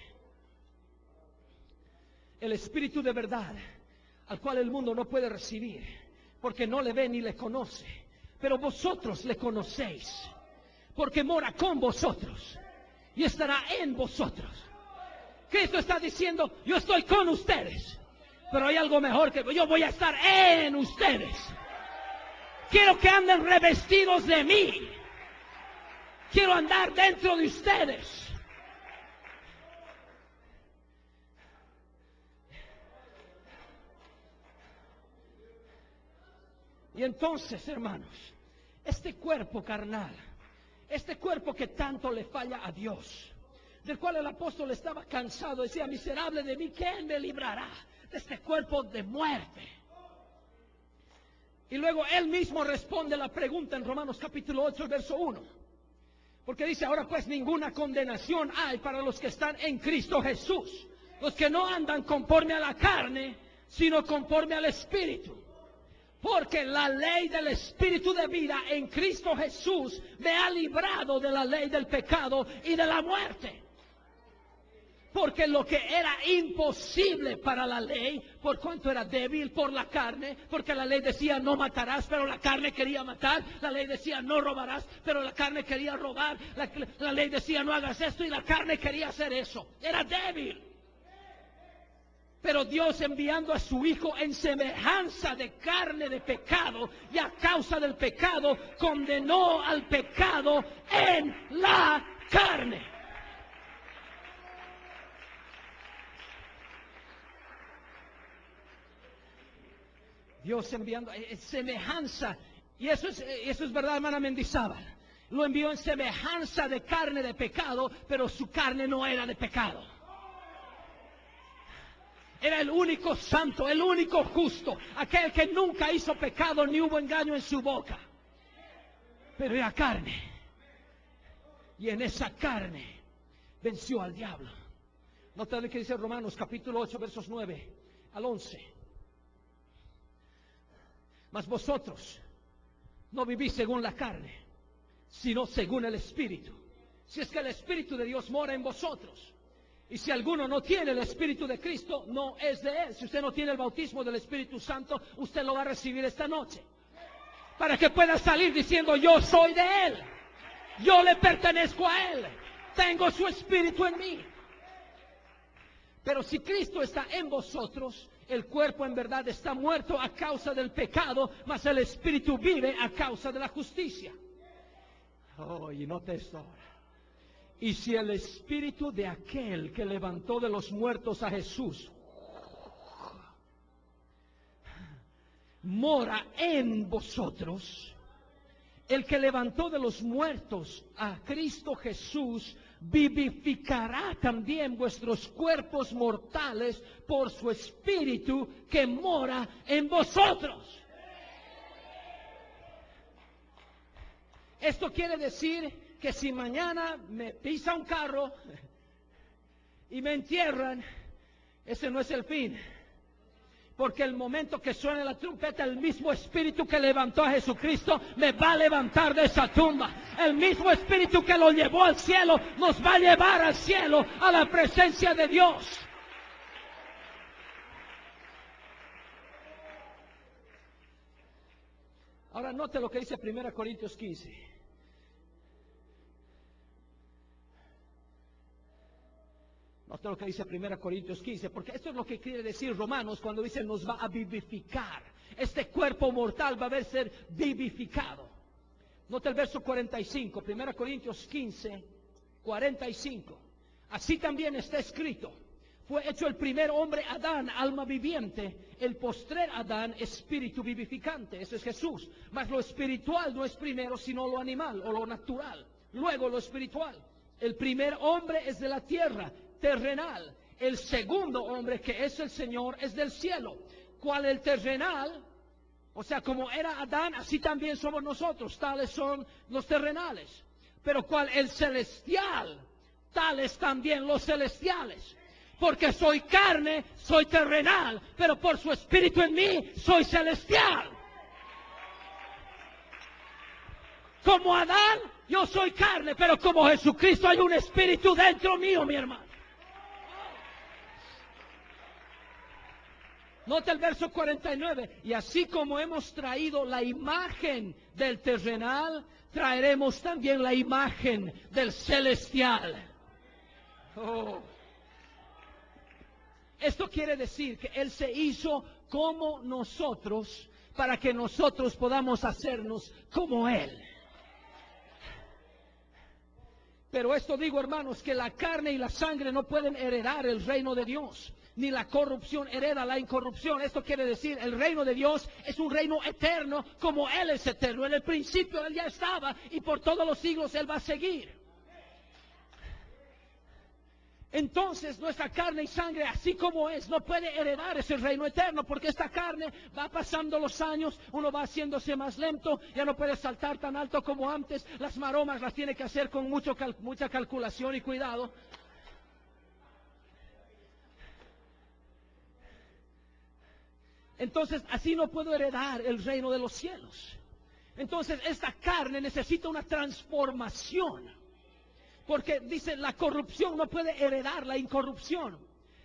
El Espíritu de verdad, al cual el mundo no puede recibir, porque no le ve ni le conoce, pero vosotros le conocéis, porque mora con vosotros y estará en vosotros. Cristo está diciendo, yo estoy con ustedes, pero hay algo mejor, que yo voy a estar en ustedes. Quiero que anden revestidos de mí. Quiero andar dentro de ustedes. Y entonces, hermanos, este cuerpo carnal, este cuerpo que tanto le falla a Dios, del cual el apóstol estaba cansado, decía, miserable de mí, ¿quién me librará de este cuerpo de muerte? Y luego él mismo responde la pregunta en Romanos capítulo 8, verso 1. Porque dice, ahora pues ninguna condenación hay para los que están en Cristo Jesús, los que no andan conforme a la carne, sino conforme al Espíritu. Porque la ley del Espíritu de vida en Cristo Jesús me ha librado de la ley del pecado y de la muerte. Porque lo que era imposible para la ley, por cuanto era débil por la carne, porque la ley decía no matarás, pero la carne quería matar, la ley decía no robarás, pero la carne quería robar, la ley decía no hagas esto y la carne quería hacer eso, era débil. Pero Dios, enviando a su Hijo en semejanza de carne de pecado, y a causa del pecado condenó al pecado en la carne. Dios enviando semejanza, y eso es verdad, hermana Mendizábal. Lo envió en semejanza de carne de pecado, pero su carne no era de pecado. Era el único santo, el único justo, aquel que nunca hizo pecado ni hubo engaño en su boca. Pero era carne, y en esa carne venció al diablo. Nota lo que dice Romanos capítulo 8, versos 9 al 11. Mas vosotros no vivís según la carne, sino según el Espíritu. Si es que el Espíritu de Dios mora en vosotros. Y si alguno no tiene el Espíritu de Cristo, no es de Él. Si usted no tiene el bautismo del Espíritu Santo, usted lo va a recibir esta noche. Para que pueda salir diciendo, yo soy de Él. Yo le pertenezco a Él. Tengo su Espíritu en mí. Pero si Cristo está en vosotros, el cuerpo en verdad está muerto a causa del pecado, mas el Espíritu vive a causa de la justicia. Oh, y note esto ahora. Y si el Espíritu de aquel que levantó de los muertos a Jesús mora en vosotros, el que levantó de los muertos a Cristo Jesús vivificará también vuestros cuerpos mortales por su Espíritu que mora en vosotros. Esto quiere decir que si mañana me pisa un carro y me entierran, ese no es el fin. Porque el momento que suene la trompeta, el mismo Espíritu que levantó a Jesucristo me va a levantar de esa tumba. El mismo Espíritu que lo llevó al cielo nos va a llevar al cielo, a la presencia de Dios. Ahora note lo que dice 1 Corintios 15. Note lo que dice 1 Corintios 15, porque esto es lo que quiere decir Romanos cuando dice nos va a vivificar. Este cuerpo mortal va a ser vivificado. Note el verso 45, 1 Corintios 15, 45. Así también está escrito, fue hecho el primer hombre Adán, alma viviente, el postrer Adán, espíritu vivificante. Eso es Jesús. Mas lo espiritual no es primero, sino lo animal o lo natural. Luego lo espiritual. El primer hombre es de la tierra, terrenal. El segundo hombre, que es el Señor, es del cielo. ¿Cuál el terrenal? O sea, como era Adán, así también somos nosotros. Tales son los terrenales. Pero ¿cuál el celestial? Tales también los celestiales. Porque soy carne, soy terrenal, pero por su espíritu en mí, soy celestial. Como Adán, yo soy carne, pero como Jesucristo hay un espíritu dentro mío, mi hermano. Nota el verso 49. Y así como hemos traído la imagen del terrenal, traeremos también la imagen del celestial. Oh. Esto quiere decir que Él se hizo como nosotros para que nosotros podamos hacernos como Él. Pero esto digo, hermanos, que la carne y la sangre no pueden heredar el reino de Dios, ni la corrupción hereda la incorrupción. Esto quiere decir, el reino de Dios es un reino eterno, como Él es eterno. En el principio Él ya estaba y por todos los siglos Él va a seguir. Entonces nuestra carne y sangre, así como es, no puede heredar ese reino eterno, porque esta carne va pasando los años, uno va haciéndose más lento, ya no puede saltar tan alto como antes, las maromas las tiene que hacer con mucha calculación y cuidado. Entonces así no puedo heredar el reino de los cielos. Entonces esta carne necesita una transformación. Porque dice, la corrupción no puede heredar la incorrupción.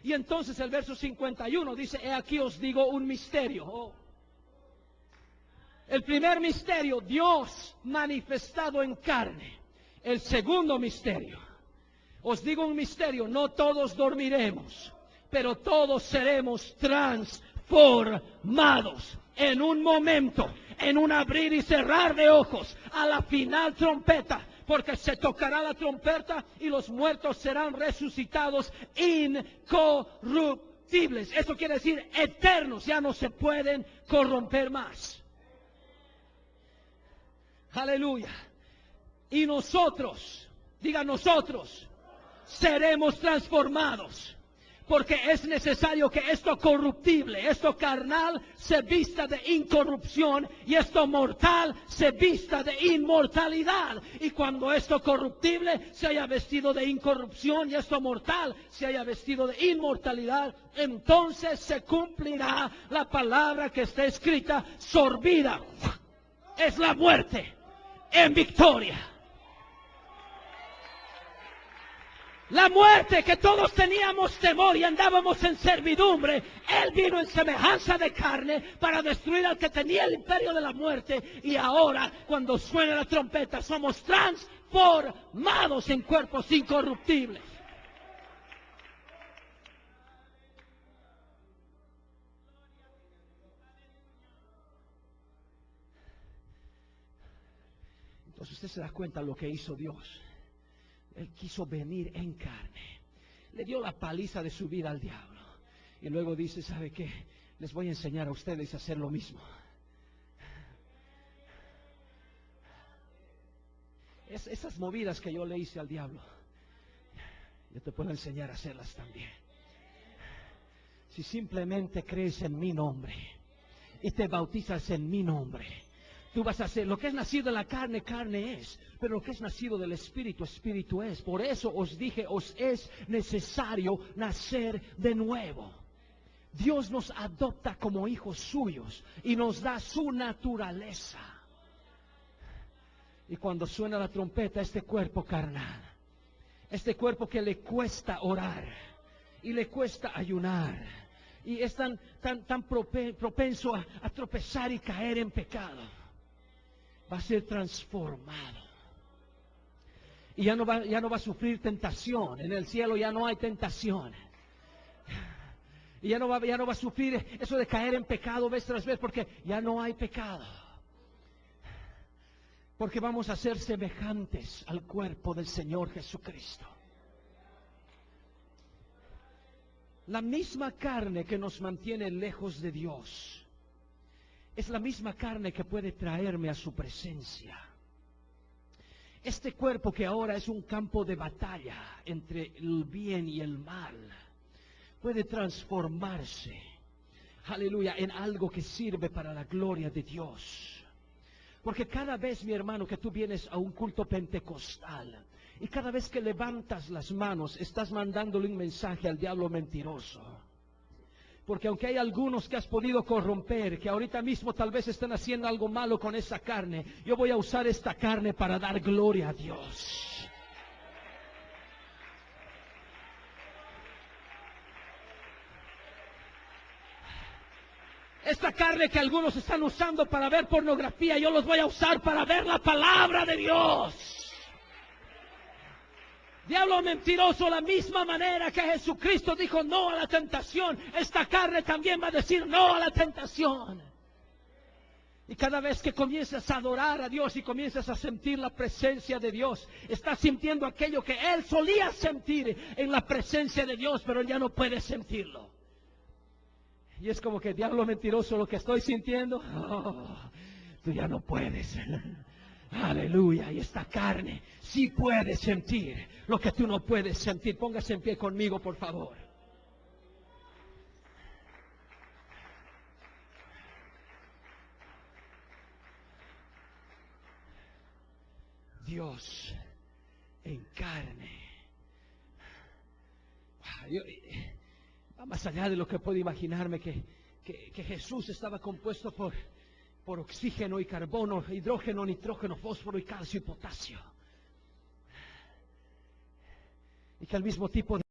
Y entonces el verso 51 dice, he aquí os digo un misterio. Oh. El primer misterio, Dios manifestado en carne. El segundo misterio, os digo un misterio, no todos dormiremos, pero todos seremos transformados. En un momento, en un abrir y cerrar de ojos, a la final trompeta. Porque se tocará la trompeta y los muertos serán resucitados incorruptibles. Eso quiere decir eternos, ya no se pueden corromper más. Aleluya. Y nosotros, diga nosotros, seremos transformados. Porque es necesario que esto corruptible, esto carnal, se vista de incorrupción y esto mortal se vista de inmortalidad. Y cuando esto corruptible se haya vestido de incorrupción y esto mortal se haya vestido de inmortalidad, entonces se cumplirá la palabra que está escrita: sorbida es la muerte en victoria. La muerte que todos teníamos temor y andábamos en servidumbre, Él vino en semejanza de carne para destruir al que tenía el imperio de la muerte. Y ahora, cuando suena la trompeta, somos transformados en cuerpos incorruptibles. Entonces usted se da cuenta de lo que hizo Dios. Él quiso venir en carne. Le dio la paliza de su vida al diablo. Y luego dice, ¿sabe qué? Les voy a enseñar a ustedes a hacer lo mismo. Esas movidas que yo le hice al diablo, yo te puedo enseñar a hacerlas también. Si simplemente crees en mi nombre y te bautizas en mi nombre, tú vas a hacer lo que es nacido de la carne, carne es. Pero lo que es nacido del Espíritu, Espíritu es. Por eso os dije, os es necesario nacer de nuevo. Dios nos adopta como hijos suyos y nos da su naturaleza. Y cuando suena la trompeta, este cuerpo carnal, este cuerpo que le cuesta orar y le cuesta ayunar, y es tan propenso a tropezar y caer en pecado, va a ser transformado. Y ya no va a sufrir tentación. En el cielo ya no hay tentación. Y ya no va a sufrir eso de caer en pecado vez tras vez, porque ya no hay pecado. Porque vamos a ser semejantes al cuerpo del Señor Jesucristo. La misma carne que nos mantiene lejos de Dios es la misma carne que puede traerme a su presencia. Este cuerpo que ahora es un campo de batalla entre el bien y el mal, puede transformarse, aleluya, en algo que sirve para la gloria de Dios. Porque cada vez, mi hermano, que tú vienes a un culto pentecostal y cada vez que levantas las manos, estás mandándole un mensaje al diablo mentiroso. Porque aunque hay algunos que has podido corromper, que ahorita mismo tal vez están haciendo algo malo con esa carne, yo voy a usar esta carne para dar gloria a Dios. Esta carne que algunos están usando para ver pornografía, yo los voy a usar para ver la palabra de Dios. Diablo mentiroso, la misma manera que Jesucristo dijo no a la tentación, esta carne también va a decir no a la tentación. Y cada vez que comienzas a adorar a Dios y comienzas a sentir la presencia de Dios, estás sintiendo aquello que Él solía sentir en la presencia de Dios, pero Él ya no puede sentirlo. Y es como que, diablo mentiroso, lo que estoy sintiendo, tú ya no puedes. Aleluya. Y esta carne sí puede sentir lo que tú no puedes sentir. Póngase en pie conmigo, por favor. Dios en carne. Va más allá de lo que puedo imaginarme, que Jesús estaba compuesto por oxígeno y carbono, hidrógeno, nitrógeno, fósforo y calcio y potasio. Y que al mismo tipo de